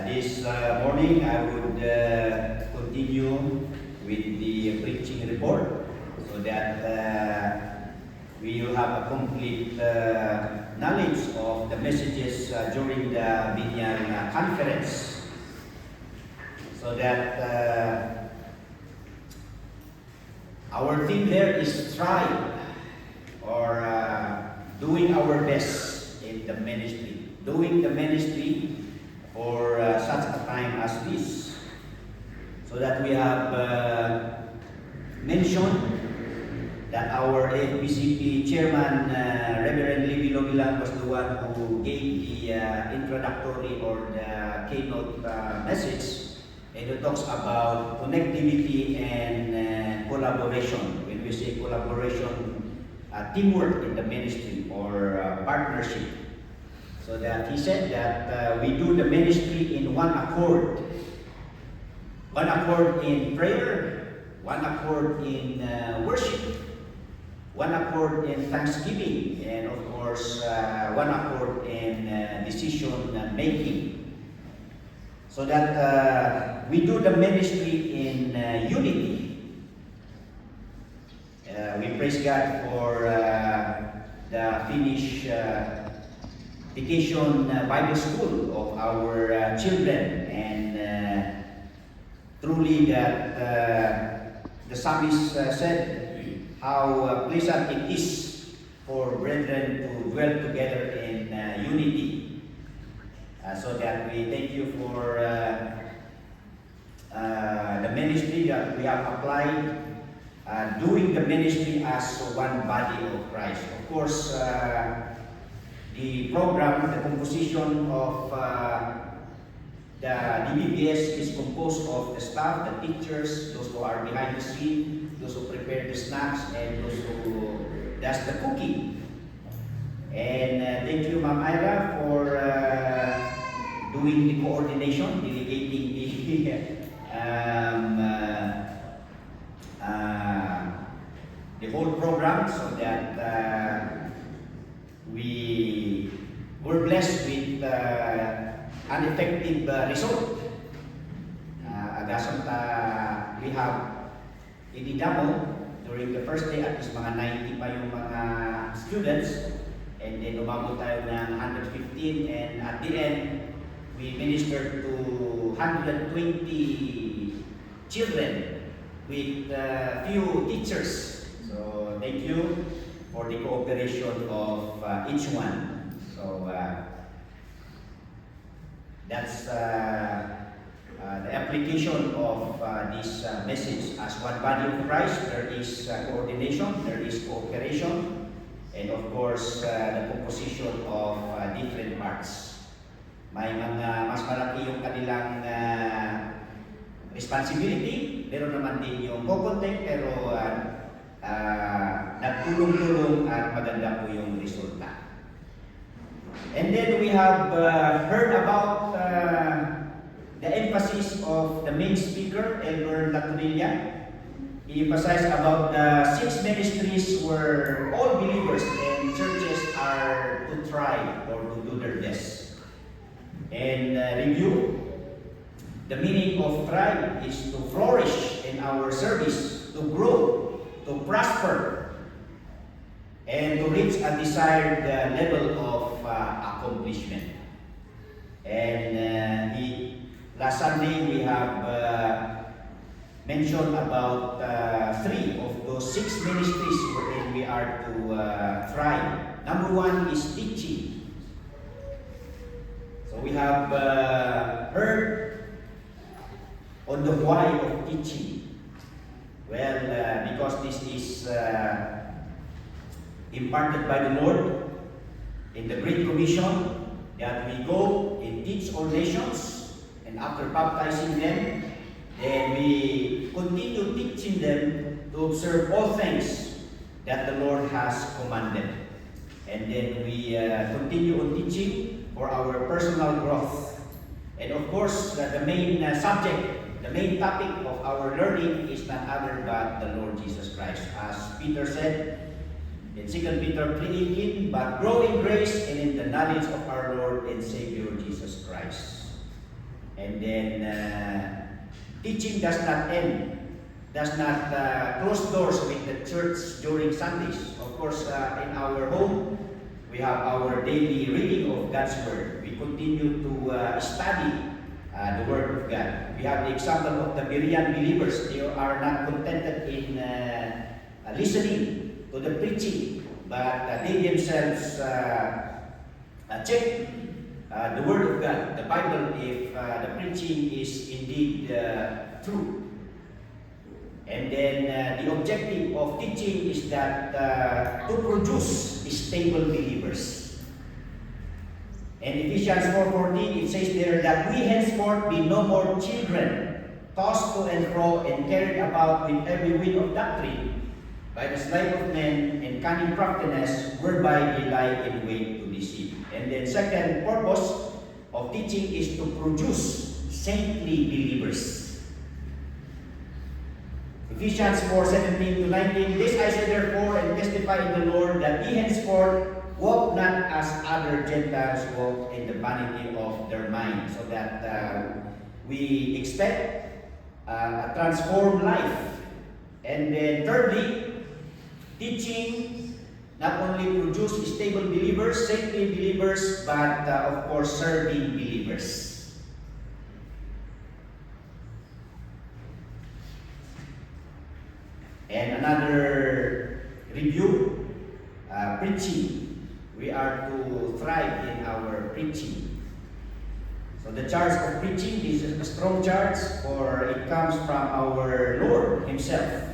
This morning I would continue with the preaching report so that we will have a complete knowledge of the messages during the Binyan conference, so that our theme there is strive, or doing our best in the ministry, doing the ministry for such a time as this, so that we have mentioned that our AFBCP chairman, Reverend Libby Lobilan, was the one who gave the introductory or the keynote message, and it talks about connectivity and collaboration. When we say collaboration, teamwork in the ministry or partnership. So that he said that we do the ministry in one accord in prayer, one accord in worship, one accord in thanksgiving, and of course one accord in decision making. So that we do the ministry in unity. We praise God for the Finnish Vacation Bible School of our children, and truly that the psalmist said how pleasant it is for brethren to dwell together in unity. So that we thank you for the ministry that we have applied, doing the ministry as one body of Christ. Of course, the program, the composition of the DBBS is composed of the staff, the teachers, those who are behind the scene, those who prepare the snacks, and those who does the cooking. And thank you, Ma'am Ira, for doing the coordination, delegating the whole program, so that we were blessed with an effective result. We have in Idamo, during the first day, at least mga 90 pa yung mga students, and then umabot tayo ng 115, and at the end, we ministered to 120 children with few teachers. So thank you for the cooperation of each one. So that's the application of this message. As one body of Christ, there is coordination, there is cooperation, and of course the composition of different parts. May mga mas malaki yung kanilang responsibility, pero naman din yung co-contact, pero nagtulong-tulong at maganda po yung resulta. And then we have heard about the emphasis of the main speaker, Elmer Laturilla. He emphasized about the 6 ministries where all believers and churches are to try or to do their best. And review, the meaning of thrive is to flourish in our service, to grow, to prosper, and to reach a desired level of accomplishment. And last Sunday we have mentioned about 3 of those 6 ministries wherein we are to thrive. Number 1 is teaching. So we have heard on the why of teaching. Well, because this is imparted by the Lord in the Great Commission, that we go and teach all nations, and after baptizing them, then we continue teaching them to observe all things that the Lord has commanded. And then we continue on teaching for our personal growth. And of course, the main subject, the main topic of our learning is none other but the Lord Jesus Christ. As Peter said in 2 Peter 3:18, but grow in grace and in the knowledge of our Lord and Savior Jesus Christ. And then teaching does not end, does not close doors with the church during Sundays. Of course, in our home, we have our daily reading of God's Word. We continue to study the Word of God. We have the example of the Berean believers. They are not contented in listening to the preaching, but they themselves check the Word of God, the Bible, if the preaching is indeed true. And then the objective of teaching is that to produce stable believers. In Ephesians 4:14, it says there that we henceforth be no more children, tossed to and fro and carried about with every wind of doctrine, by the sleight of men and cunning craftiness, whereby they lie in wait to deceive. And then second purpose of teaching is to produce saintly believers. Ephesians 4:17 to 19, this I say therefore and testify in the Lord that ye henceforth walk not as other Gentiles walk in the vanity of their mind, so that we expect a transformed life. And then thirdly, teaching not only produce stable believers, saintly believers, but of course serving believers. And another review, preaching. We are to thrive in our preaching. So the charge of preaching is a strong charge, for it comes from our Lord Himself.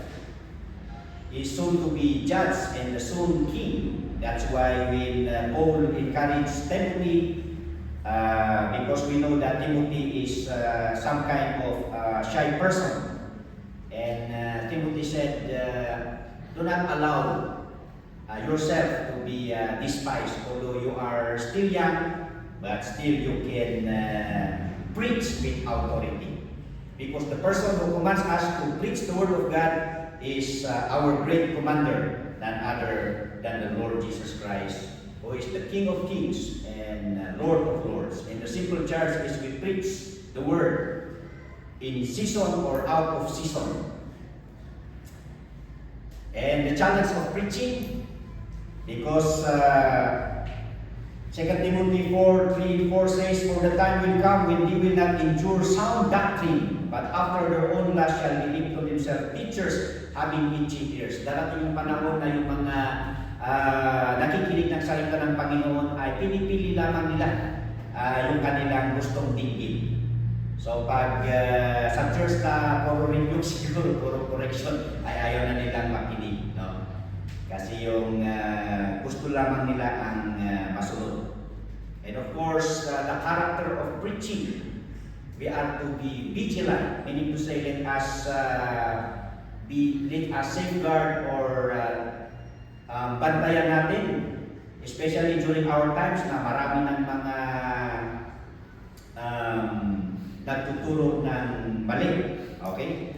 He is soon to be judge and the soon king. That's why when Paul encouraged Timothy, because we know that Timothy is some kind of shy person. And Timothy said, do not allow yourself to be despised, although you are still young, but still you can preach with authority. Because the person who commands us to preach the Word of God is our great commander, none other than the Lord Jesus Christ, who is the King of Kings and Lord of Lords. And the simple charge is we preach the Word in season or out of season. And the challenge of preaching, because 2 Timothy 4:3-4 says, for the time will come when they will not endure sound doctrine, but after their own lust shall they heap to themselves teachers having itching ears. Darating yung panahon na yung mga nakikinig ng salita ng Panginoon ay pinipili lamang nila yung kanilang gustong dinggin. So pag sa church na puro review siguro, puro correction, ay ayaw na nilang makinig, no? Kasi yung gusto lamang nila ang masunod. And of course, the character of preaching, we are to be vigilant, meaning to say let us safeguard or bantayan natin, especially during our times na marami ng mga nagtuturo ng mali. Okay?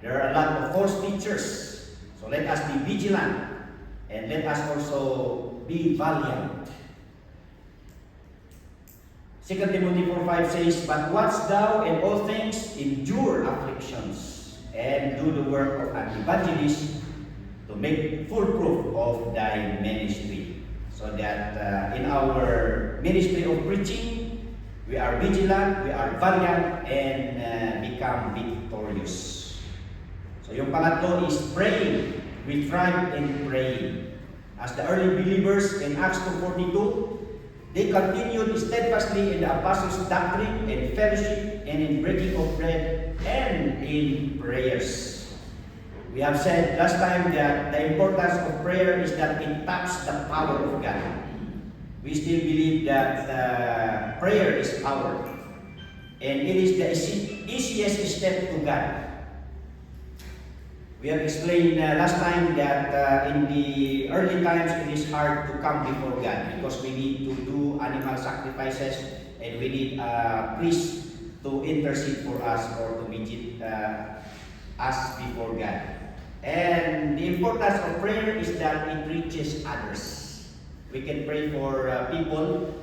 There are a lot of false teachers. So let us be vigilant and let us also be valiant. 2 Timothy 4:5 says, but watch thou in all things, endure afflictions, and do the work of an evangelist, to make full proof of thy ministry. So that in our ministry of preaching, we are vigilant, we are valiant, and become victorious. So yung pangatlo is praying. We thrive in praying. As the early believers in Acts 2:42, they continued steadfastly in the apostles' doctrine and fellowship and in breaking of bread and in prayers. We have said last time that the importance of prayer is that it taps the power of God. We still believe that prayer is power, and it is the easiest step to God. We have explained last time that in the early times it is hard to come before God because we need to do animal sacrifices and we need a priest to intercede for us or to mediate us before God. And the importance of prayer is that it reaches others. We can pray for people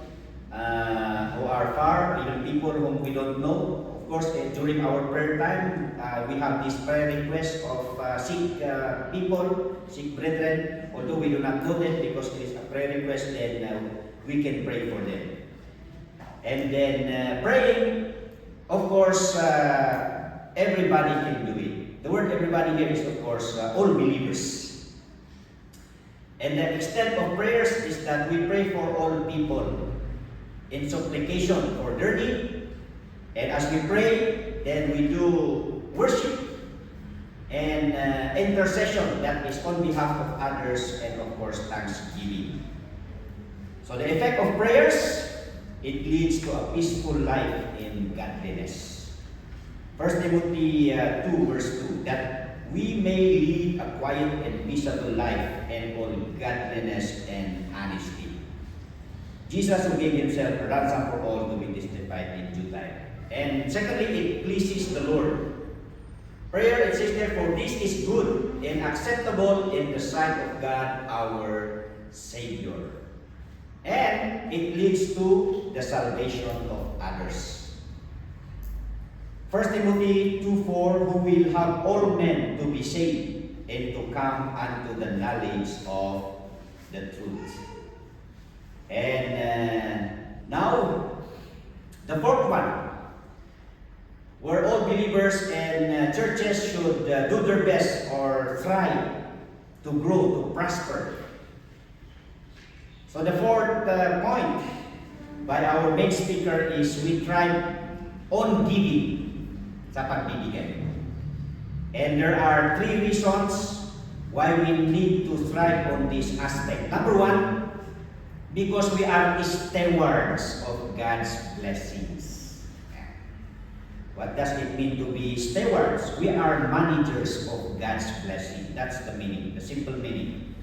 who are are far, even people whom we don't know. Of course, during our prayer time, we have this prayer request of sick people, sick brethren. Although we do not know them because it is a prayer request, then we can pray for them. And then praying, of course, everybody can do it. The word everybody here is, of course, all believers. And the extent of prayers is that we pray for all people in supplication for their need. And as we pray, then we do worship and intercession, that is on behalf of others, and of course, thanksgiving. So the effect of prayers, it leads to a peaceful life in godliness. 1 Timothy 2 verse 2, that we may lead a quiet and peaceable life and all godliness and honesty. Jesus who gave himself a ransom for all to be testified in due time. And secondly, it pleases the Lord. Prayer, it says there, for this is good and acceptable in the sight of God our Savior. And it leads to the salvation of others. 1 Timothy 2:4, who will have all men to be saved and to come unto the knowledge of the truth. And now, the fourth one, where all believers and churches should do their best or try to grow, to prosper. So the fourth point by our main speaker is we thrive on giving sa pagbibigay. And there are three reasons why we need to thrive on this aspect. Number one, because we are stewards of God's blessings. What does it mean to be stewards? We are managers of God's blessing. That's the meaning, the simple meaning.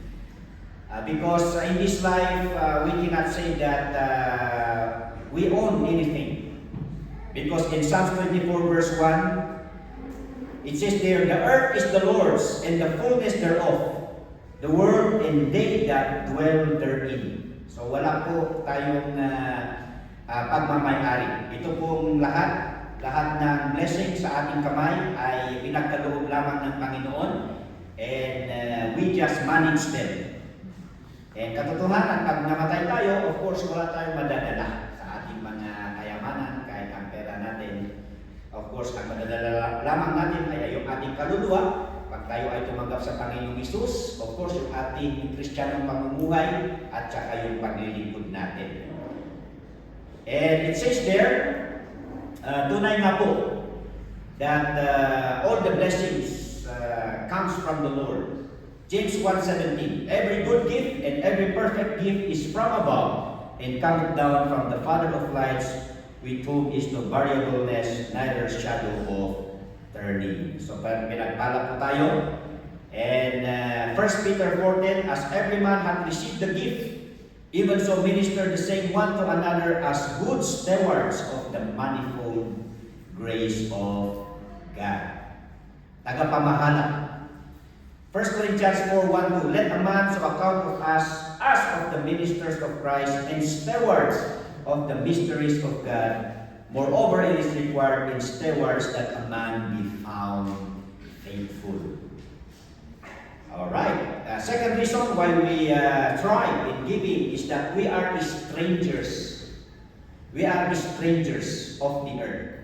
Because in this life, we cannot say that we own anything. Because in Psalms 24 verse 1, it says there, the earth is the Lord's and the fullness thereof, the world and they that dwell therein. So wala po tayong pagmamayari. Ito pong lahat ng blessing sa ating kamay ay pinagkaloob lamang ng Panginoon, and we just manage them. And katotohanan, pag namatay tayo, of course, wala tayong madadala sa ating mga kayamanan, kahit ang pera natin. Of course, ang madadala lamang natin ay yung ating kaluluwa. Pag tayo ay tumanggap sa Panginoong Hesus, of course, yung ating Kristiyanong pamumuhay at saka yung paglilingkod natin. And it says there, tunay nga po that all the blessings comes from the Lord. James 1:17, every good gift and every perfect gift is from above and cometh down from the Father of lights, with whom is no variableness, neither shadow of turning. So pinagpala po tayo. And 1 Peter 4:10, as every man hath received the gift, even so minister the same one to another as good stewards of the manifold grace of God. Tagapamahala. 1 Corinthians 4:1-2, let a man so account of us as of the ministers of Christ and stewards of the mysteries of God. Moreover, it is required in stewards that a man be found faithful. Alright, second reason why we thrive in giving is that we are strangers. We are strangers of the earth.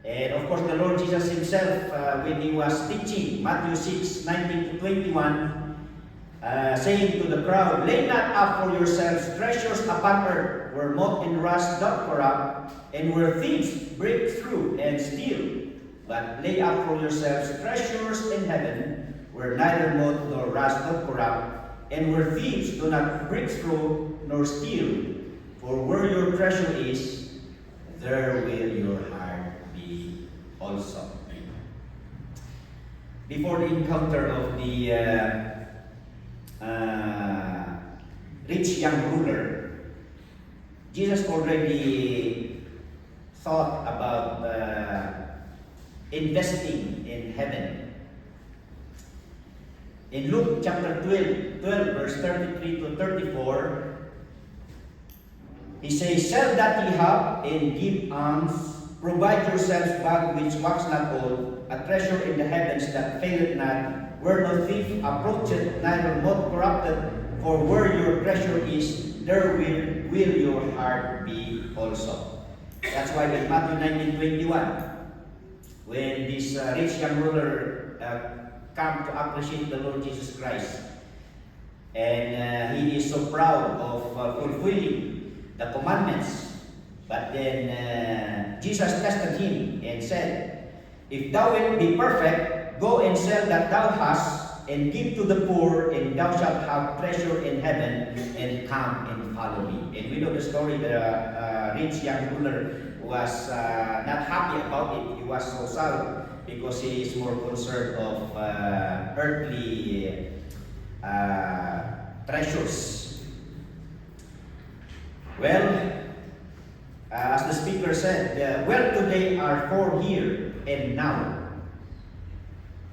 And of course, the Lord Jesus Himself, when He was teaching, Matthew 6:19-21, saying to the crowd, lay not up for yourselves treasures upon earth, where moth and rust doth corrupt, and where thieves break through and steal. But lay up for yourselves treasures in heaven, where neither moth nor rust doth corrupt, and where thieves do not break through nor steal. For where your treasure is, there will your heart be also. Before the encounter of the rich young ruler, Jesus already thought about investing in heaven. In Luke chapter 12 verse 33-34, He says, "Sell that ye have, and give alms. Provide yourselves bag which wax not old, a treasure in the heavens that faileth not, where no thief approacheth, neither moth corrupted. For where your treasure is, there will your heart be also." That's why in Matthew 19:21, when this rich young ruler come to appreciate the Lord Jesus Christ, and he is so proud of fulfilling the commandments, but then Jesus tested him and said, "If thou wilt be perfect, go and sell that thou hast, and give to the poor, and thou shalt have treasure in heaven, and come and follow me." And we know the story. The rich young ruler was not happy about it. He was so sad because he is more concerned of earthly treasures. Well, as the speaker said, "Well, today are for here and now.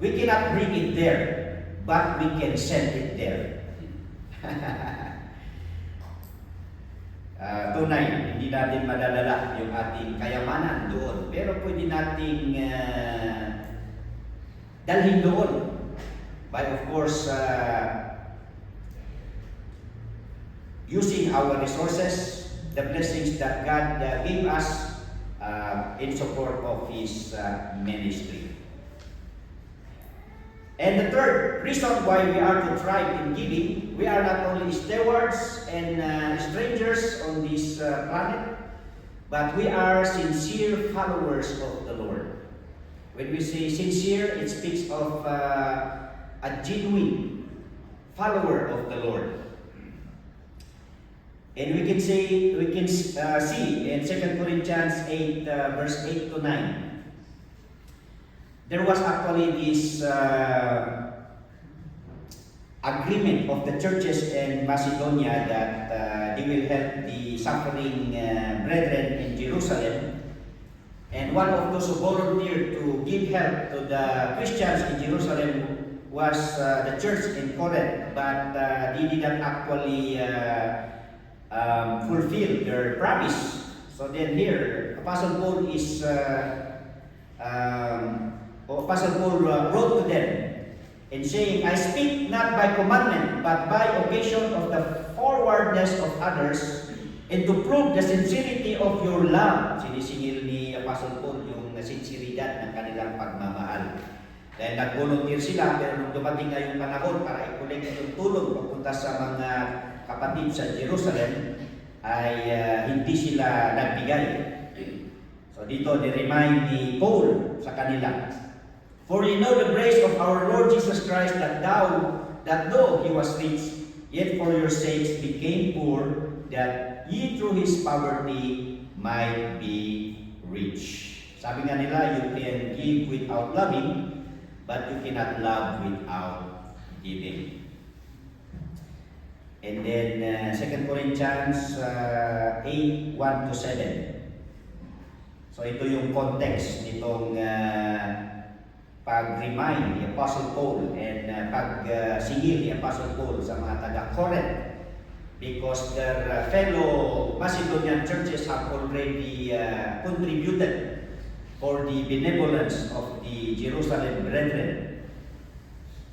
We cannot bring it there, but we can send it there." Tunay, hindi natin madadala yung ating kayamanan doon, pero pwede nating dalhin doon by, of course, using our resources, the blessings that God gave us in support of His ministry. And the third reason why we are to thrive in giving, we are not only stewards and strangers on this planet, but we are sincere followers of the Lord. When we say sincere, it speaks of a genuine follower of the Lord. And we can see in 2 Corinthians 8, verse 8 to 9, there was actually this agreement of the churches in Macedonia that they will help the suffering brethren in Jerusalem. And one of those who volunteered to give help to the Christians in Jerusalem was the church in Corinth, but they did not actually fulfill their promise. So then here, Apostle Paul wrote to them and saying, "I speak not by commandment, but by occasion of the forwardness of others, and to prove the sincerity of your love." Sinisingil ni Apostle Paul yung sinseridad ng kanilang pagmamahal. Dahil nag-volunteer sila, pero nung dumating na yung panahon para i-collect yung tulong papunta sa mga kapatid sa Jerusalem, ay hindi sila nagbigay. So dito, ni-remind ni Paul sa kanila, "For ye know the grace of our Lord Jesus Christ, that though He was rich, yet for your sakes became poor, that ye through His poverty might be rich." Sabi nga nila, you can give without loving, but you cannot love without giving. And then 2 Corinthians 8, 1 to 7. So ito yung context nitong pag-remind ni Apostle Paul and pag-singil ni Apostle Paul sa mga taga-Corinth, because their fellow Macedonian churches have already contributed for the benevolence of the Jerusalem brethren.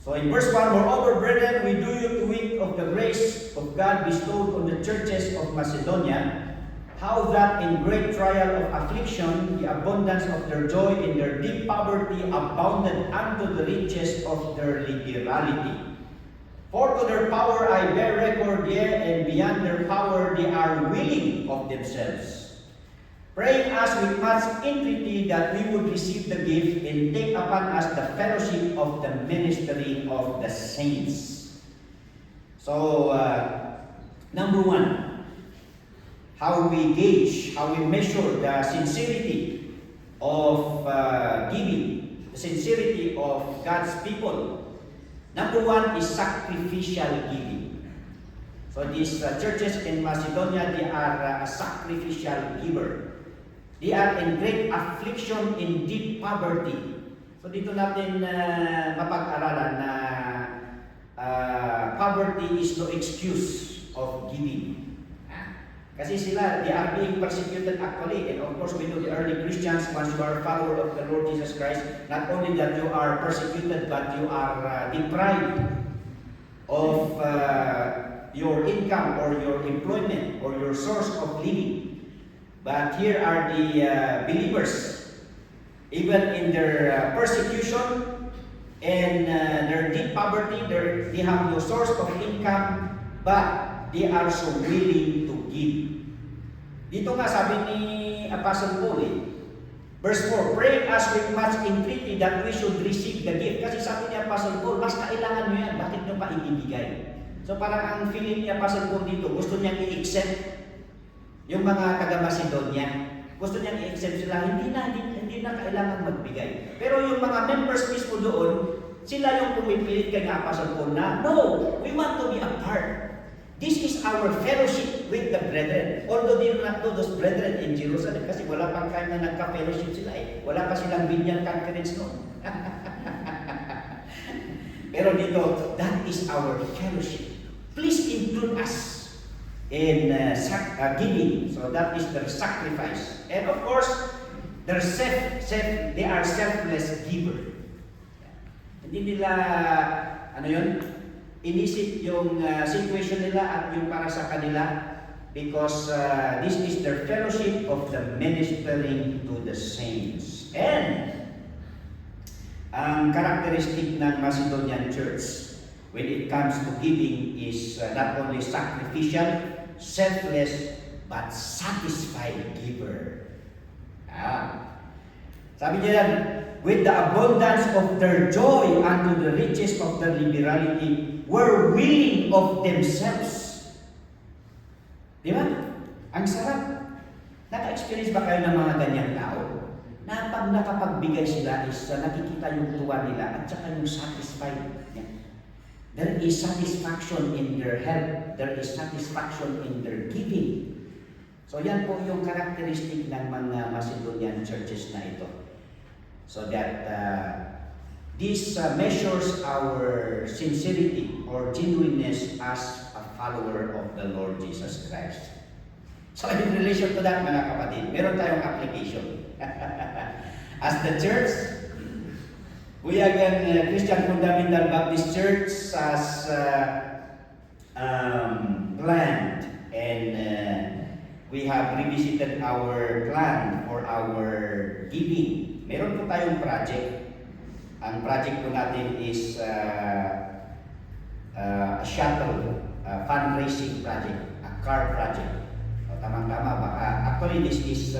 So in verse 1, "Moreover, brethren, we do you to wit of the grace of God bestowed on the churches of Macedonia, how that in great trial of affliction, the abundance of their joy in their deep poverty abounded unto the riches of their liberality. For to their power I bear record, yea, and beyond their power they are willing of themselves, praying us with much entreaty that we would receive the gift and take upon us the fellowship of the ministering of the saints." So, number one, how we gauge, how we measure the sincerity of giving, the sincerity of God's people. Number one is sacrificial giving. So these churches in Macedonia, they are a sacrificial giver. They are in great affliction, in deep poverty. So dito natin mapag-aralan na poverty is no excuse of giving. Kasi sila, they are being persecuted actually. And of course, we know the early Christians, once you are a follower of the Lord Jesus Christ, not only that you are persecuted, but you are deprived of your income or your employment or your source of living. But here are the believers, even in their persecution and their deep poverty, they have no source of income, but they are so willing to give. Dito nga sabi ni Apostle Paul, verse 4, pray us with much entreaty that we should receive the gift. Kasi sabi ni Apostle Paul, mas kailangan nyo yan, bakit nyo pa ibibigay? So parang ang feeling ni Apostle Paul dito, gusto niyang i-accept yung mga taga-Macedonia. Gusto niyang i-accept sila, hindi na kailangan magbigay. Pero yung mga members mismo doon, sila yung pumipilit kay Apostle Paul na, no, we want to be a part. This is our fellowship with the brethren. Although they do not know those brethren in Jerusalem, kasi wala pang time na nagka-fellowship sila eh. Wala pa silang binyan conference noon. Pero dito, that is our fellowship. Please include us in giving. So that is their sacrifice. And of course, they are selfless giver. Hindi nila, inisip yung situation nila at yung para sa kanila because this is their fellowship of the ministering to the saints. And ang characteristic ng Macedonian church when it comes to giving is not only sacrificial, selfless, but satisfied giver. Sabi niya yan, with the abundance of their joy unto the riches of their liberality, were willing of themselves. Di ba? Ang sarap. Naka-experience ba kayo ng mga ganyang tao? Na pag nakapagbigay sila is nakikita yung tuwa nila at saka yung satisfied. Yeah. There is satisfaction in their help. There is satisfaction in their giving. So yan po yung characteristic ng mga Macedonian churches na ito. So that this measures our sincerity or genuineness as a follower of the Lord Jesus Christ. So in relation to that, mga kapatid, meron tayong application. As the church, Buyagan Christian Fundamental Baptist Church has planned and we have revisited our plan for our giving. Meron po tayong project. Ang project po natin is a shuttle fundraising project, a car project. Tamang-tama, baka actually this is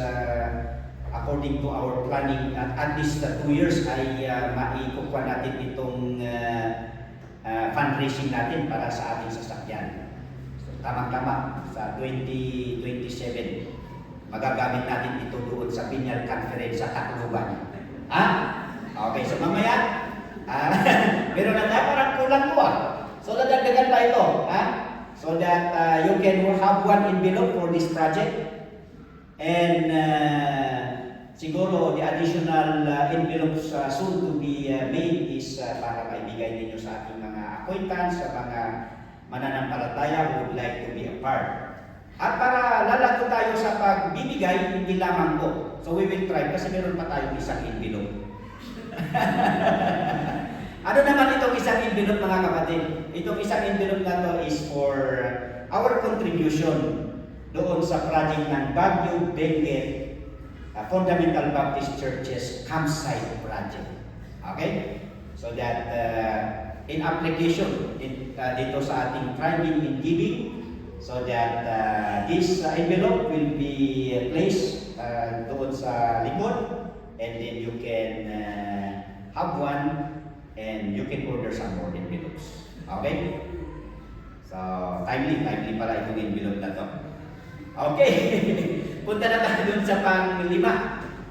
according to our planning at least 2 years ay maikukuha natin itong fundraising natin para sa ating sasakyan. So, tamang-tama, sa 2027, magagamit natin ito doon sa Binyal Conference sa Tacloban. Okay, so mamaya, meron na tayo, parang kulang po So, dadagdagan pa ito, so that you can have one envelope for this project. And siguro, the additional envelopes soon to be made is para maibigay ninyo sa ating mga acquaintance, sa mga mananampalataya who would like to be a part. At para lalago tayo sa pagbibigay, hindi lamang po. So we will try kasi meron pa tayong isang envelope. Ano naman itong isang envelope, mga kapatid? Itong isang envelope na to is for our contribution doon sa project ng Baguio Benguet Fundamental Baptist Churches Campsite Project. Okay? So that in application dito sa ating thriving in giving, so that this envelope will be placed doon sa likod, and then you can have one and you can order some more envelopes. Okay? So, timely pala itong envelope na to. Okay. Punta na tayo dun sa pang-5.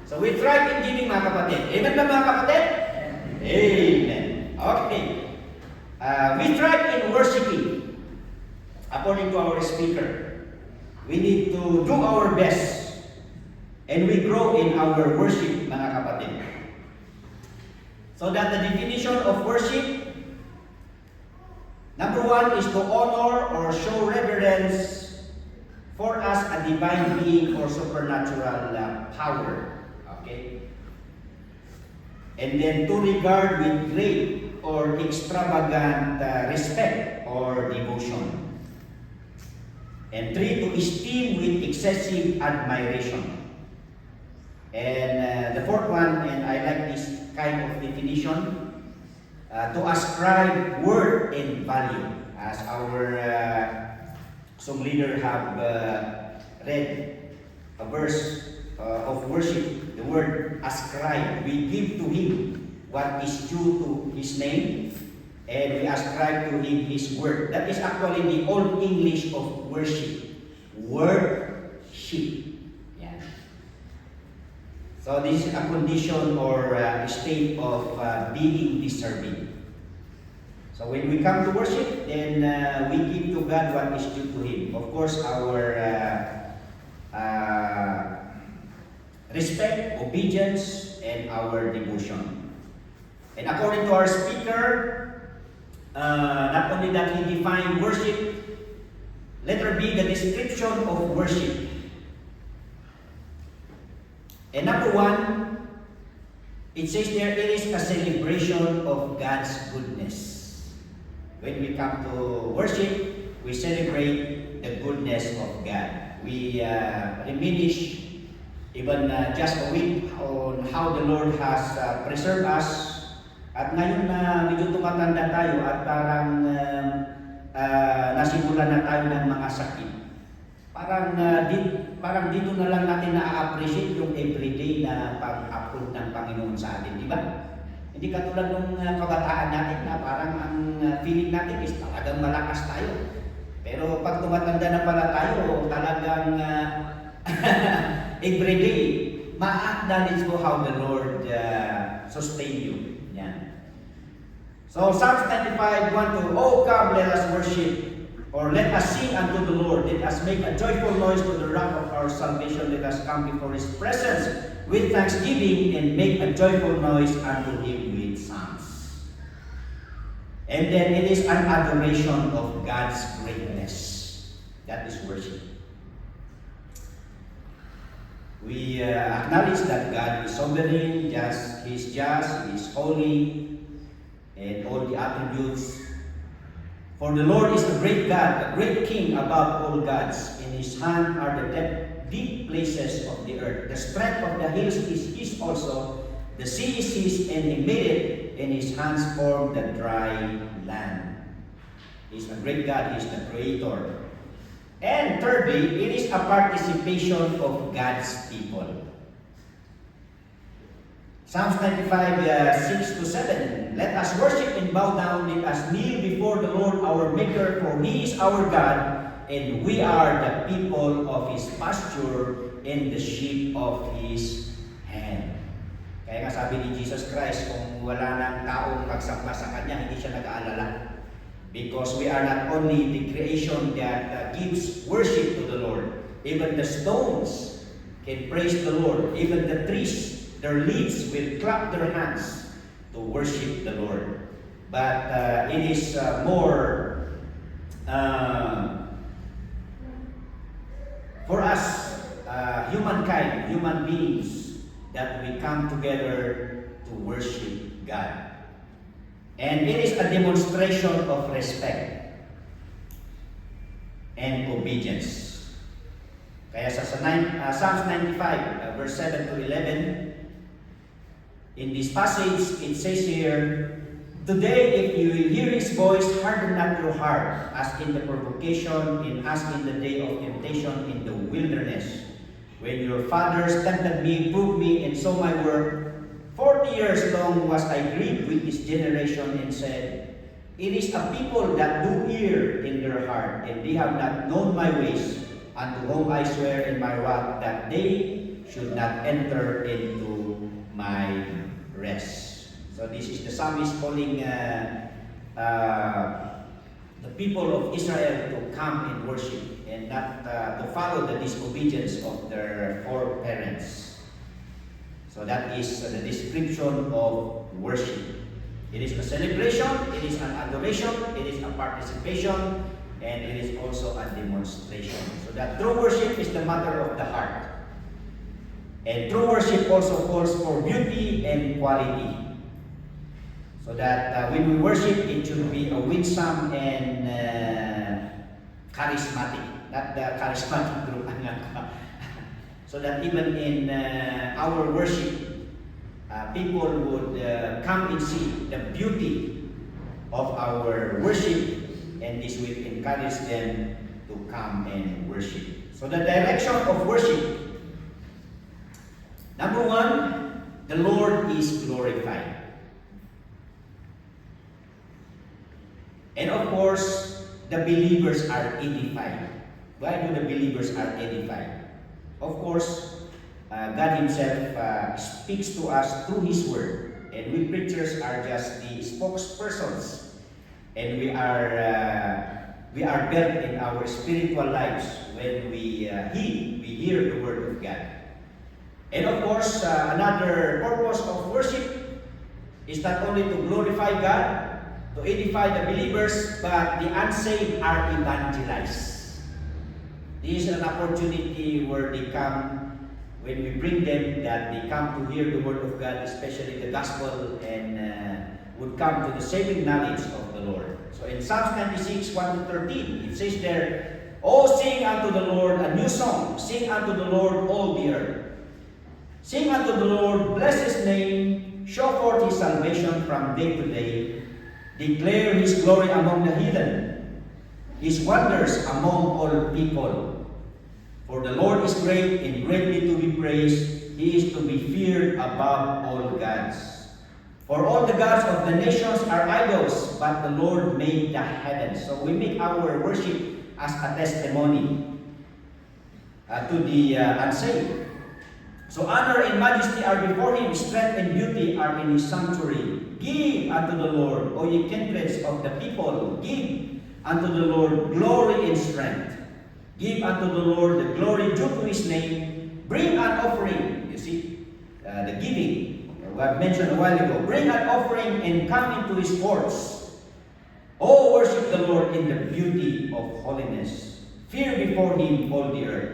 So, we thrive in giving, mga kapatid. Amen ba, mga kapatid? Amen. Okay. We thrive in worshiping. According to our speaker, we need to do our best and we grow in our worship, mga kapatid. So that the definition of worship, number 1 is to honor or show reverence for us a divine being or supernatural power. Okay? And then to regard with great or extravagant respect or devotion. And 3, to esteem with excessive admiration. And the 4th one, and I like this kind of definition, to ascribe worth and value. As our song leader have read a verse of worship, the word ascribe. We give to Him what is due to His name, and we ascribe to Him His word. That is actually the old English of worship. Worship. Yeah. So this is a condition or a state of being deserving. So when we come to worship, then we give to God what is due to Him. Of course, our respect, obedience, and our devotion. And according to our speaker, not only that he defined worship, letter B, the description of worship. And number 1, it says there, it is a celebration of God's goodness. When we come to worship, we celebrate the goodness of God. We diminish even just a week on how the Lord has preserved us. At ngayon na medyo tumatanda tayo at parang nasimulan na tayo ng mga sakit. Parang dito na lang natin na-appreciate yung everyday na pag-upload ng Panginoon sa atin, di ba? Hindi katulad ng kabataan natin na parang ang feeling natin is talagang malakas tayo. Pero pag tumatanda na pala tayo, talagang everyday, ma-acknowledge mo how the Lord sustain you. Yan. So Psalms 95, 1-2, "Oh come, let us worship, or let us sing unto the Lord. Let us make a joyful noise to the rock of our salvation. Let us come before His presence with thanksgiving and make a joyful noise unto Him with psalms." And then it is an adoration of God's greatness. That is worship. We acknowledge that God is sovereign, He is holy, and all the attributes. For the Lord is a great God, a great King above all gods. In His hand are the deep places of the earth. The strength of the hills is His also. The sea is His, and He made it, and His hands formed the dry land. He is a great God, He is the Creator. And thirdly, it is a participation of God's people. Psalms 95, 6-7. "Let us worship and bow down, let us kneel before the Lord our Maker, for He is our God, and we are the people of His pasture and the sheep of His hand." Kaya nga sabi ni Jesus Christ, kung wala nang taong pagsamba sa Kanya, hindi siya nag-aalala. Because we are not only the creation that gives worship to the Lord. Even the stones can praise the Lord. Even the trees, their leaves will clap their hands to worship the Lord. But it is more for us, humankind, human beings, that we come together to worship God. And it is a demonstration of respect and obedience. Kaya sa Psalms 95, verse 7-11, in this passage, it says here, "Today, if you will hear His voice, harden not your heart, as in the provocation, as in the day of temptation in the wilderness. When your fathers tempted me, proved me, and saw my work, 40 years long was I grieved with this generation, and said, It is a people that do err in their heart, and they have not known my ways, unto whom I swear in my wrath that they should not enter into my rest." So this is the psalmist calling the people of Israel to come and worship, and not to follow the disobedience of their foreparents. So that is the description of worship. It is a celebration, it is an adoration, it is a participation, and it is also a demonstration. So that true worship is the matter of the heart. And true worship also calls for beauty and quality. So that when we worship, it should be a winsome and charismatic. Not the charismatic group. So that even in our worship, people would come and see the beauty of our worship, and this will encourage them to come and worship. So the direction of worship. Number one, the Lord is glorified. And of course, the believers are edified. Why do the believers are edified? Of course, God Himself speaks to us through His Word. And we preachers are just the spokespersons. And we are built in our spiritual lives when we hear the Word of God. And of course, another purpose of worship is not only to glorify God, to edify the believers, but the unsaved are evangelized. This is an opportunity where they come, when we bring them, that they come to hear the Word of God, especially the Gospel, and would come to the saving knowledge of the Lord. So in Psalms 96, 1-13, it says there, "Oh, sing unto the Lord a new song, sing unto the Lord all the earth. Sing unto the Lord, bless His name, show forth His salvation from day to day. Declare His glory among the heathen, His wonders among all people. For the Lord is great and greatly to be praised. He is to be feared above all gods. For all the gods of the nations are idols, but the Lord made the heavens." So we make our worship as a testimony to the unsaved. So honor and majesty are before Him, strength and beauty are in His sanctuary. Give unto the Lord, O ye kindreds of the people, give unto the Lord glory and strength. Give unto the Lord the glory due to His name. Bring an offering. You see, the giving, we have mentioned a while ago. Bring an offering and come into His courts. O worship the Lord in the beauty of holiness. Fear before Him all the earth.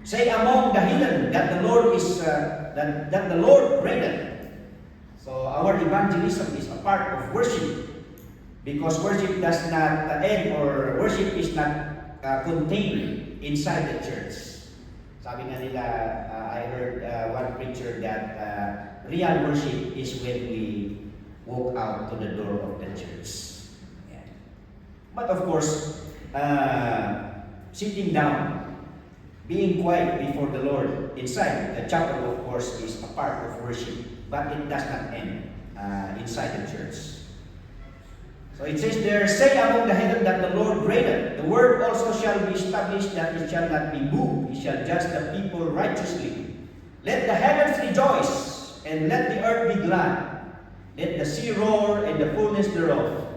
Say among the heathen that the Lord is that the Lord reigneth. So our evangelism is a part of worship, because worship does not end, or worship is not contained inside the church. Sabi nga nila, I heard one preacher that real worship is when we walk out to the door of the church. Yeah. But of course, sitting down, being quiet before the Lord inside the chapel, of course, is a part of worship, but it does not end inside the church. So it says there, "Say among the heathen that the Lord reigneth. The word also shall be established, that it shall not be moved. He shall judge the people righteously. Let the heavens rejoice, and let the earth be glad. Let the sea roar, and the fullness thereof.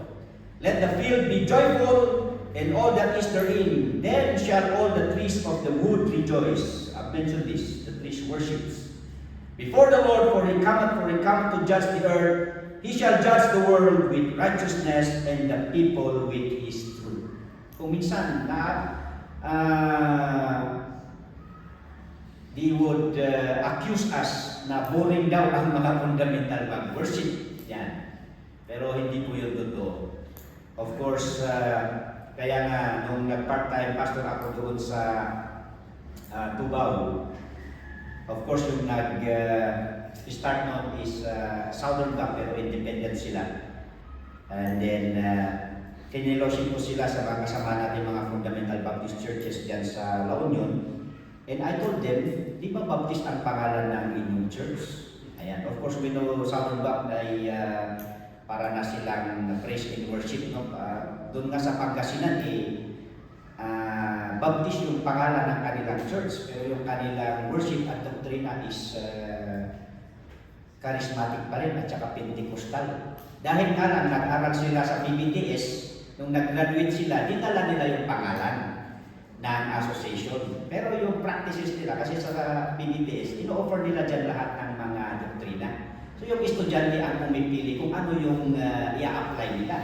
Let the field be joyful, and all that is therein. Then shall all the trees of the wood rejoice." I've mentioned this, the trees worships before the Lord, for He cometh to judge the earth. He shall judge the world with righteousness, and the people with His truth. Kung minsan they would accuse us na boring daw ang mga fundamental pag-worship. Yan. Pero hindi po yun totoo. Of course, kaya nga, nung nag-part-time pastor ako doon sa Tubao, of course, yung nag-start noon is Southern Bank, pero independent sila. And then, kinilosin ko sila sa mga kasama natin mga fundamental Baptist churches dyan sa La Union. And I told them, di ba Baptist ang pangalan ng inyong church? Ayan, of course, we know Southern Bank ay para na silang praise and worship, no? Doon nga sa Pangasinan, Baptist yung pangalan ng kanilang church, pero yung kanilang worship at doktrina is charismatic pa rin at saka Pentecostal. Dahil nga lang nag-aral sila sa PBTS, nung nag-graduate sila, dinala nila yung pangalan ng association. Pero yung practices nila, kasi sa PBTS, ino-offer nila dyan lahat ng mga doktrina. So yung estudyante ang pumipili kung ano yung i-apply nila.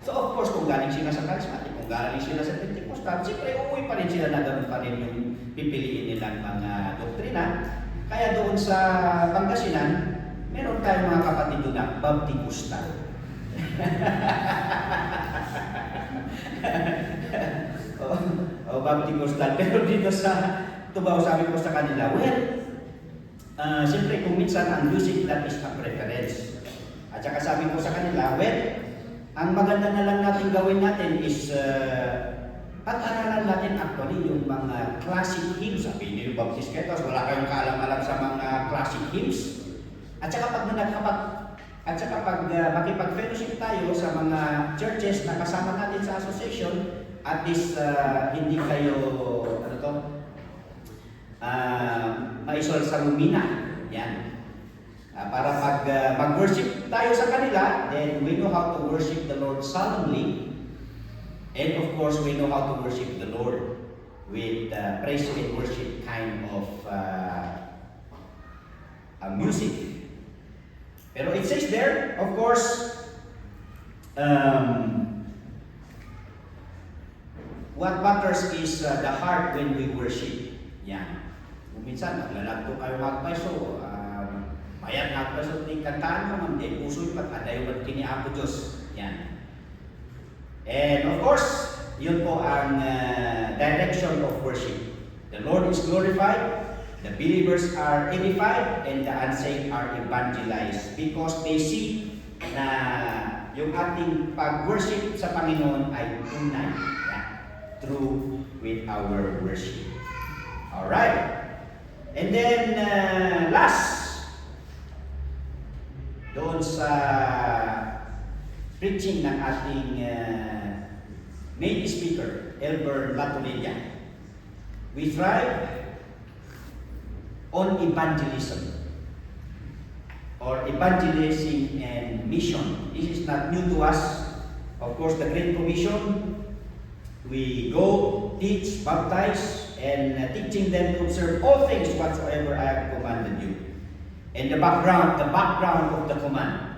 So of course, kung galing sila sa charismatic, kung galing sila sa Pentecostal, siyempre uuwi pa rin sila na ganoon pa rin yung pipiliin nilang mga doktrina. Kaya doon sa Pangasinan, meron tayong mga kapatid doon na Baptista. Baptista. Pero dito sa Tubao, sabi ko sa kanila, well, siyempre kung minsan ang music, that is a preference. At saka sabi ko sa kanila, well, ang maganda na lang natin gawin natin is pag-aralan natin actually yung mga classic hymns. Sabi ni Baptist Ketos, wala kayong kaalam-alam sa mga classic hymns. At saka pag makipag-fellowship tayo sa mga churches na kasama natin sa association, at least hindi kayo maisol sa lumina. Yan. Para pag mag-worship tayo sa kanila, then we know how to worship the Lord solemnly. And of course, we know how to worship the Lord with praise and worship kind of music. Pero it says there, of course, what matters is the heart when we worship. Yan. Kung minsan, naglalagto kayo magpaiso, bayan nga paiso, kantaan mo, hindi, puso'y pag-adayo at kiniapo Diyos. Yan. And of course, yun po ang direction of worship. The Lord is glorified, the believers are edified, and the unsaved are evangelized because they see na yung ating pag-worship sa Panginoon ay tunay, true with our worship. Alright. And then, last, doon sa preaching ng ating main speaker, Elmer Latulidia. We thrive on evangelism or evangelizing and mission. This is not new to us. Of course, the Great Commission, we go, teach, baptize, and teaching them to observe all things whatsoever I have commanded you. And the background of the command.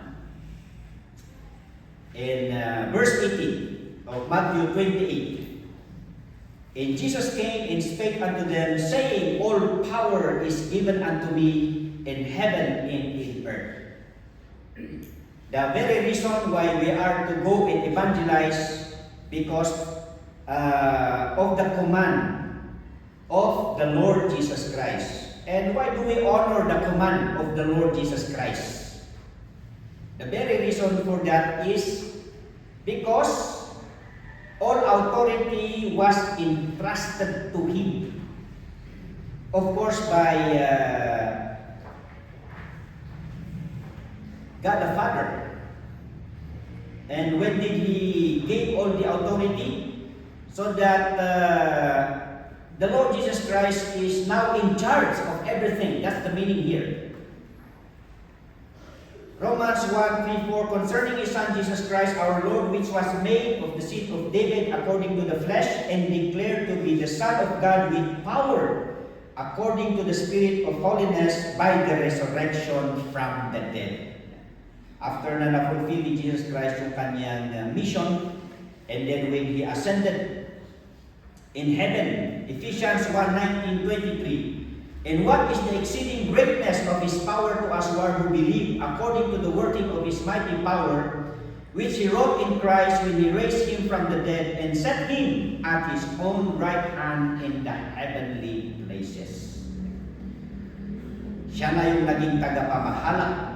In verse 18 of Matthew 28, and Jesus came and spake unto them, saying, all power is given unto me in heaven and in earth. The very reason why we are to go and evangelize, because of the command of the Lord Jesus Christ. And why do we honor the command of the Lord Jesus Christ? The very reason for that is because all authority was entrusted to Him. Of course, by God the Father. And when did He give all the authority? So that the Lord Jesus Christ is now in charge of everything. That's the meaning here. Romans 1:3-4, concerning His Son Jesus Christ our Lord, which was made of the seed of David according to the flesh, and declared to be the Son of God with power, according to the Spirit of holiness, by the resurrection from the dead. After na na-fulfill ni Jesus Christ yung kanyang mission, and then when He ascended in heaven, Ephesians 1:19-23, and what is the exceeding greatness of His power to us who believe, according to the working of His mighty power, which He wrought in Christ when He raised Him from the dead and set Him at His own right hand in the heavenly places. Siya na yung naging tagapamahala,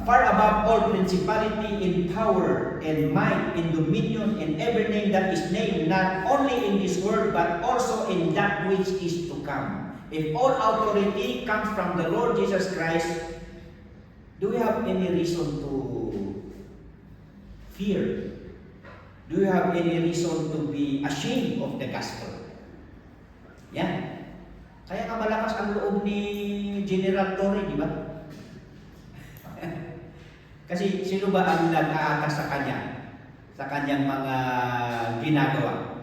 far above all principality in power and might and dominion and every name that is named, not only in this world but also in that which is to come. If all authority comes from the Lord Jesus Christ, do we have any reason to fear? Do you have any reason to be ashamed of the gospel? Yan. Kaya nga malakas ang loob ni General Torre, di ba? Kasi sino ba ang nag-aatas sa kanya? Sa kanyang mga ginagawa?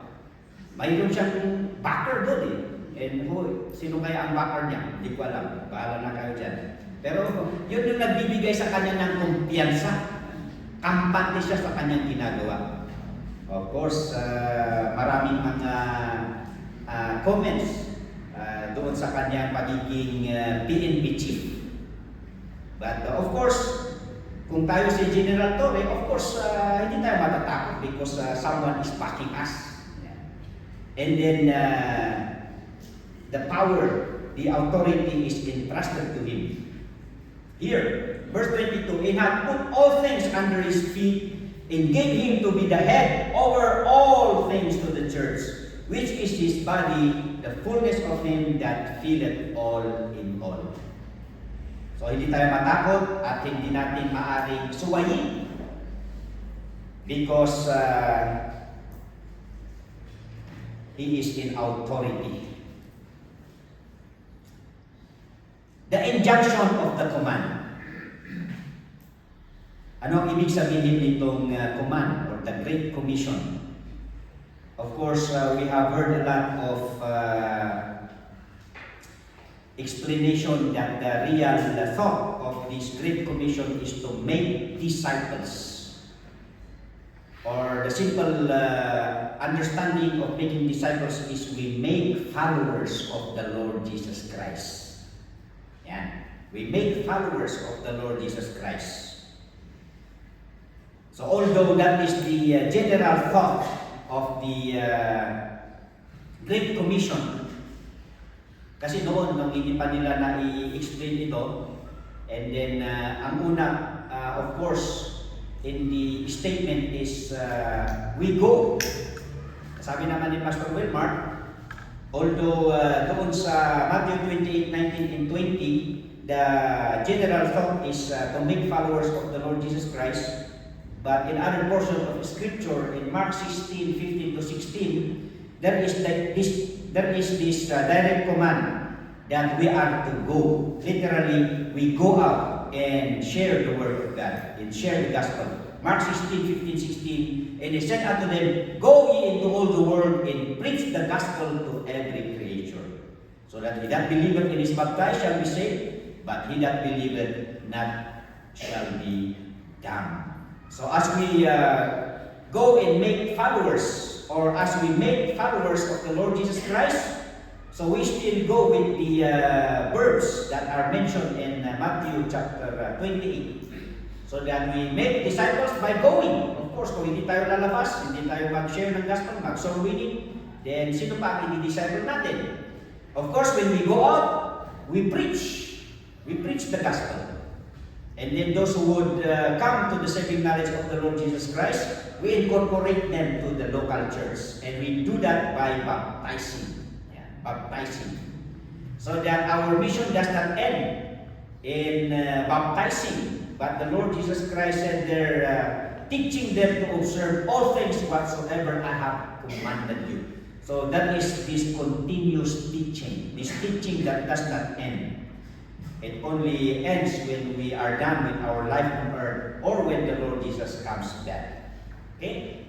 Mayroon siyang backer doon eh. And sino kaya ang backer niya? Hindi ko alam. Bahala na kayo dyan. Pero yun yung nagbibigay sa kanya ng kumpiyansa. Kampante siya sa kanyang ginagawa. Of course, maraming mga comments doon sa kanyang pagiging PNP chief. But of course, kung tayo si General Torre, of course, hindi tayo matatakot because someone is backing us. And then, the power, the authority is entrusted to him. Here, verse 22, and hath put all things under his feet, and gave him to be the head over all things to the church, which is his body, the fullness of him that filleth all in all. So hindi tayo matakot at hindi natin maaaring suwayin because he is in authority. The injunction of the command. Ano ang ibig sabihin nitong command or the Great Commission? Of course, we have heard a lot of explanation that the real thought of this Great Commission is to make disciples. Or the simple understanding of making disciples is we make followers of the Lord Jesus Christ. Yan. We make followers of the Lord Jesus Christ. So although that is the general thought of the Great Commission, kasi noon, nung hindi pa nila na-i-explain ito, and then ang una, of course, in the statement is, we go. Sabi naman ni Pastor Wilmar, although doon sa Matthew 28, 19 and 20, the general thought is to make followers of the Lord Jesus Christ. But in other portion of Scripture, in Mark 16, 15 to 16, there is this direct command that we are to go. Literally, we go out and share the word of God and share the gospel. Mark 16, 15, 16, and he said unto them, go ye into all the world and preach the gospel to every creature. So that he that believeth and is baptized shall be saved, but he that believeth not shall be damned. So as we go and make followers, or as we make followers of the Lord Jesus Christ, so we still go with the verbs that are mentioned in Matthew chapter 28. So that we make disciples by going. Of course, kung hindi tayo lalabas, hindi tayo mag-share ng gospel, mag-soul winning, then sino pa ang i-disciple natin? Of course, when we go out, we preach. We preach the gospel. And then those who would come to the saving knowledge of the Lord Jesus Christ, we incorporate them to the local church. And we do that by baptizing. Yeah, baptizing. So that our mission does not end in baptizing, but the Lord Jesus Christ said there, teaching them to observe all things whatsoever I have commanded you. So that is this continuous teaching, this teaching that does not end. It only ends when we are done with our life on earth or when the Lord Jesus comes back. Okay?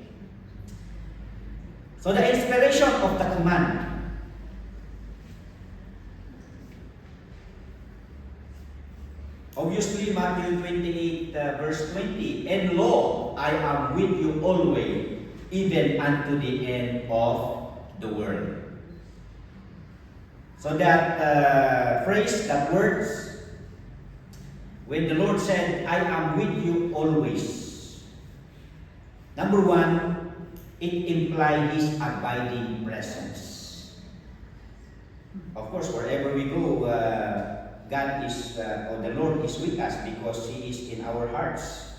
So the inspiration of the command. Obviously, Matthew 28 verse 20, and lo, I am with you always, even unto the end of the world. So that phrase, that words, when the Lord said, I am with you always. Number one, it implies His abiding presence. Of course, wherever we go, God is, or the Lord is with us because He is in our hearts.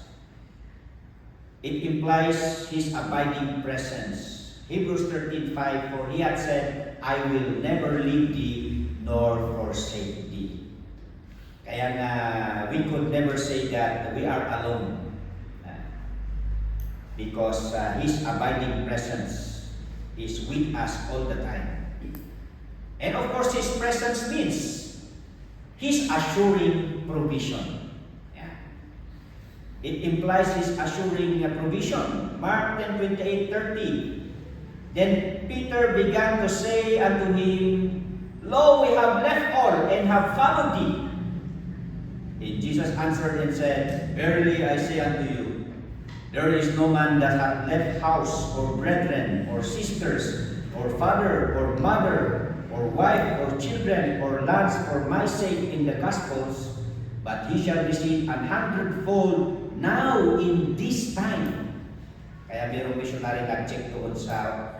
It implies His abiding presence. Hebrews 13:5, for He had said, I will never leave thee nor forsake thee. Kaya nga, we could never say that we are alone. Because His abiding presence is with us all the time. And of course, His presence means His assuring provision. Yeah. It implies His assuring provision. Mark 10:28-30. Then Peter began to say unto him, Lo, we have left all and have followed thee. And Jesus answered and said, Verily I say unto you, There is no man that hath left house, or brethren, or sisters, or father, or mother, or wife, or children, or lands for my sake in the Gospels, but he shall receive 100-fold now in this time. Kaya mayroong missionary nag-check doon sa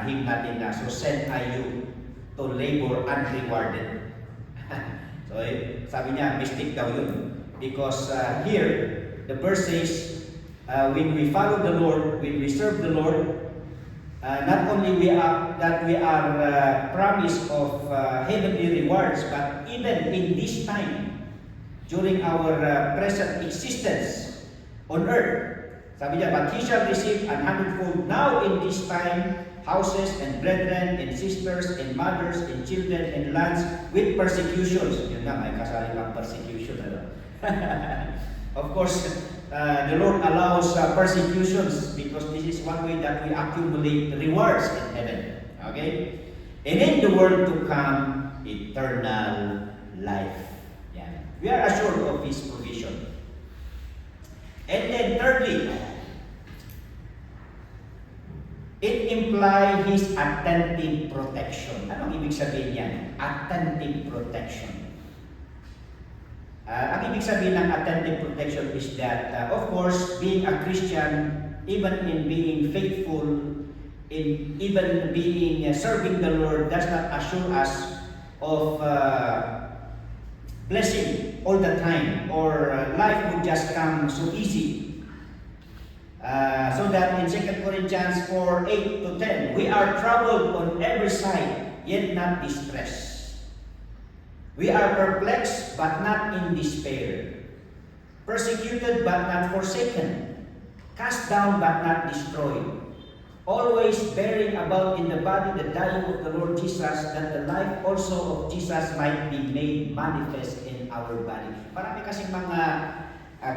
hymn natin na, so send I you to labor unrewarded. So sabi niya, mistake daw yun. Because here, the verse says, when we follow the Lord, when we serve the Lord, not only we are promised of heavenly rewards, but even in this time, during our present existence on earth, sabi niya, but he shall receive 100-fold now in this time, houses and brethren and sisters and mothers and children and lands with persecutions. Yun na, may kasali pang persecution. Of course, the Lord allows persecutions because this is one way that we accumulate rewards in heaven. Okay? And in the world to come, eternal life. Yeah. We are assured of His provision. And then thirdly, it implies His attentive protection. Anong ibig sabihin yan? Attentive protection. Ang ibig sabihin ng attentive protection is that, of course, being a Christian, even in being faithful, in even being serving the Lord, does not assure us of blessing all the time, or life would just come so easy. So that in 2 Corinthians 4:8 to 10, we are troubled on every side, yet not distressed. We are perplexed, but not in despair. Persecuted, but not forsaken. Cast down, but not destroyed. Always bearing about in the body the dying of the Lord Jesus, that the life also of Jesus might be made manifest in our body. Marami kasing mga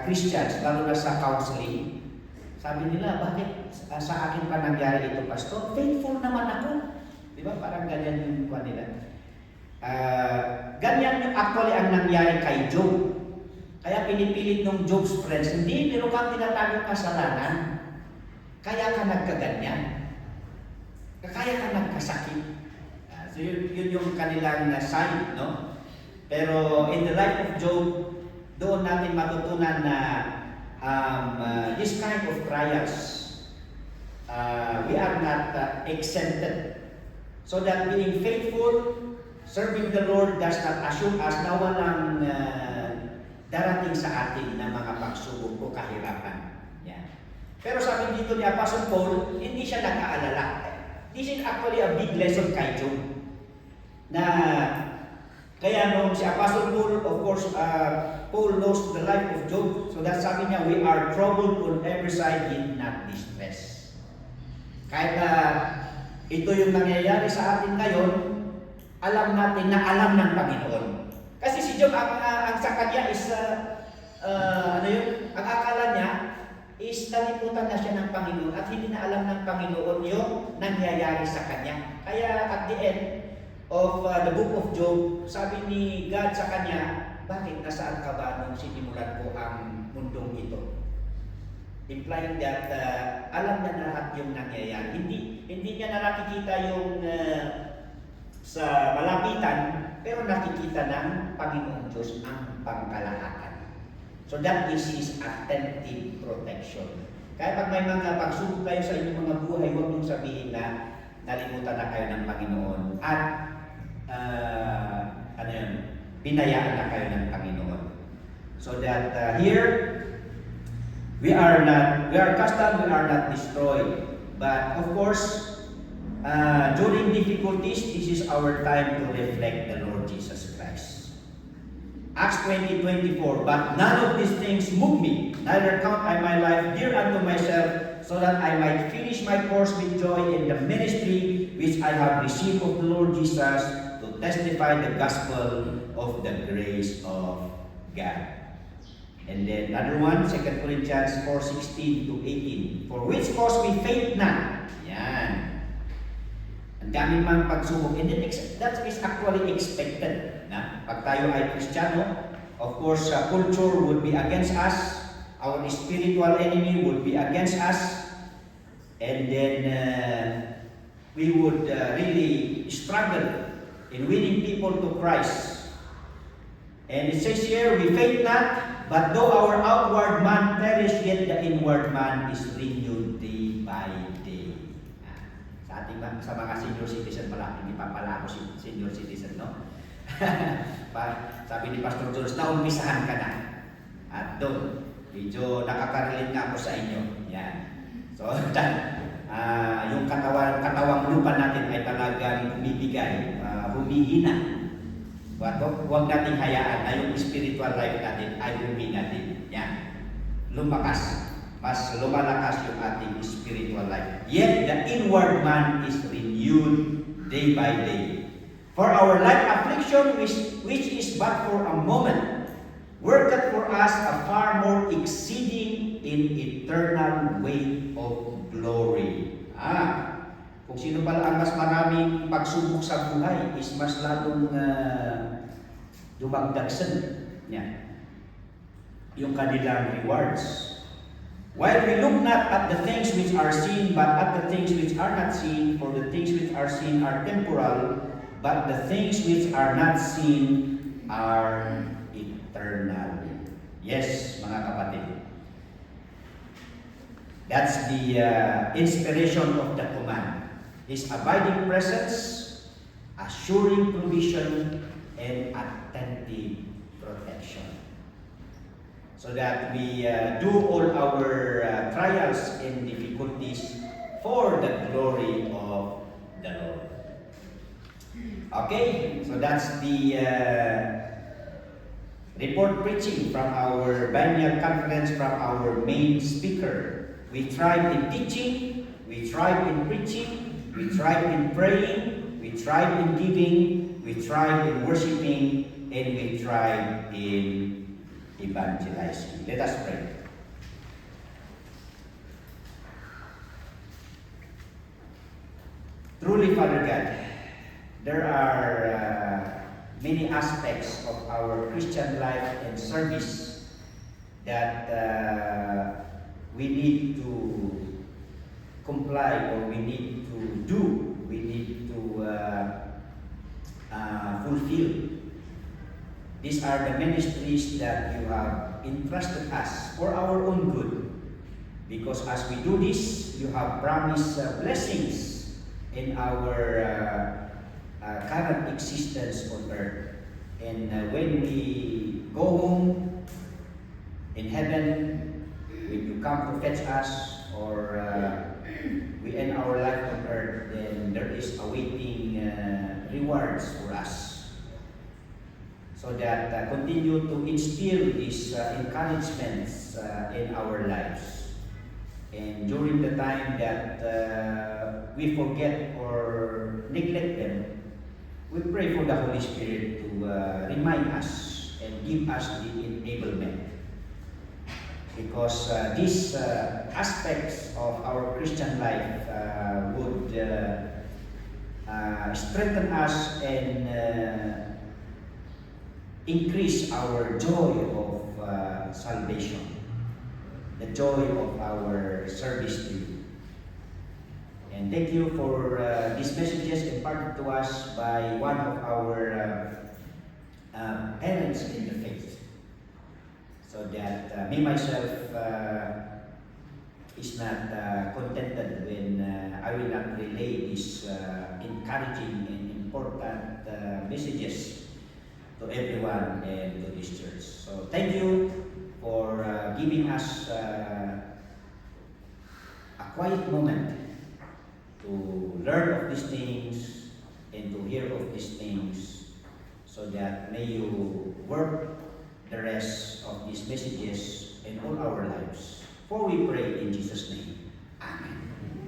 Christians, lalo na sa counseling, sabi nila, bakit sa akin pa nangyari ito, Pastor? Faithful naman ako. Di ba? Parang ganyan yung kwa nila. Ganyan actually ang nangyari kay Job. Kaya pinipilit ng Job's friends, hindi, pero kang tinatagong kasalanan, kaya ka nagkaganyan. Kaya ka nagkasakit. So yun yung kanilang side, no? Pero in the life of Job, doon natin matutunan na this kind of trials, we are not exempted. So that being faithful, serving the Lord does not assure us na walang darating sa atin na mga pagsubok o kahirapan. Yeah. Pero sabi dito ni Apostle Paul, hindi siya nag-aalala. This is actually a big lesson kay Job. Na kaya nung si Apostle Paul, of course, Paul knows the life of Job. So that sabi niya, we are troubled on every side, yet not distressed. Kahit na ito yung nangyayari sa atin ngayon, alam natin na alam ng Panginoon. Kasi si Job, ang sa kanya is, ang akala niya is nalimutan na siya ng Panginoon at hindi na alam ng Panginoon yung nangyayari sa kanya. Kaya at the end of the book of Job, sabi ni God sa kanya, bakit nasaan ka ba nung sinimulan ko ang mundong ito? Implying that alam niya na lahat yung nangyayari. Hindi niya na nakikita yung sa malapitan, pero nakikita ng Panginoon Diyos ang pangkalahatan. So that is His attentive protection. Kaya pag may mga pagsubok kayo sa inyong mga buhay, huwag niyong sabihin na nalimutan na kayo ng Panginoon at binayaan na kayo ng Panginoon. So that here, we are cast down, we are not destroyed. But of course, during difficulties, this is our time to reflect the Lord Jesus Christ. Acts 20:24, but none of these things move me, neither count I my life dear unto myself, so that I might finish my course with joy in the ministry which I have received of the Lord Jesus, to testify the gospel of the grace of God. And then another one, 2 Corinthians 4:16 to 18, for which cause we faint not. Yan. Ang daming mga pagsubok. And then that is actually expected. Na? Pag tayo ay Kristiyano, of course, culture would be against us. our spiritual enemy would be against us, and then we would really struggle in winning people to Christ. And it says here, we faint not, but though our outward man perish, yet the inward man is renewed day by day. Sa ating sa mga senior citizen pala, hindi pa pala ako senior citizen, no? Sabi ni Pastor Jones, naumpisahan ka na. At doon, medyo nakaka-relate na ako sa inyo. Yan. So, yung katawang lupa natin ay talagang bumibigay, humihina. Huwag nating hayaan na yung spiritual life natin ay humina din. Yan. Lumakas. Mas lumalakas yung ating spiritual life. Yet, the inward man is renewed day by day. For our light affliction, which is but for a moment, worketh for us a far more exceeding in eternal weight of glory. Kung sino pala ang mas maraming pagsubok sa buhay, is mas lalong dumagdagsan niya yung kanilang rewards. While we look not at the things which are seen, but at the things which are not seen, for the things which are seen are temporal, but the things which are not seen are eternal. Yes, mga kapatid. That's the inspiration of the command. His abiding presence, assuring provision, and attentive protection. So that we do all our trials and difficulties for the glory of the Lord. Okay, so that's the report preaching from our biennial conference from our main speaker. We tried in teaching, we tried in preaching, we tried in praying, we tried in giving, we tried in worshiping, and we tried in evangelizing. Let us pray. Truly, Father God, there are many aspects of our Christian life and service that we need to comply, or we need to do, we need to fulfill. These are the ministries that you have entrusted us for our own good. Because as we do this, you have promised blessings in our current existence on earth. And when we go home in heaven, when you come to fetch us, or we end our life on earth, then there is awaiting rewards for us. So that continue to instill these encouragements in our lives. And during the time that we forget or neglect them, we pray for the Holy Spirit to remind us and give us the enablement. Because these aspects of our Christian life would strengthen us and increase our joy of salvation, the joy of our service to you. And thank you for these messages imparted to us by one of our parents in the faith. So that me myself is not contented when I will not relay these encouraging and important messages to everyone and to this church. So thank you for giving us a quiet moment to learn of these things and to hear of these things, so that may you work the rest of these messages in all our lives. For we pray in Jesus' name. Amen.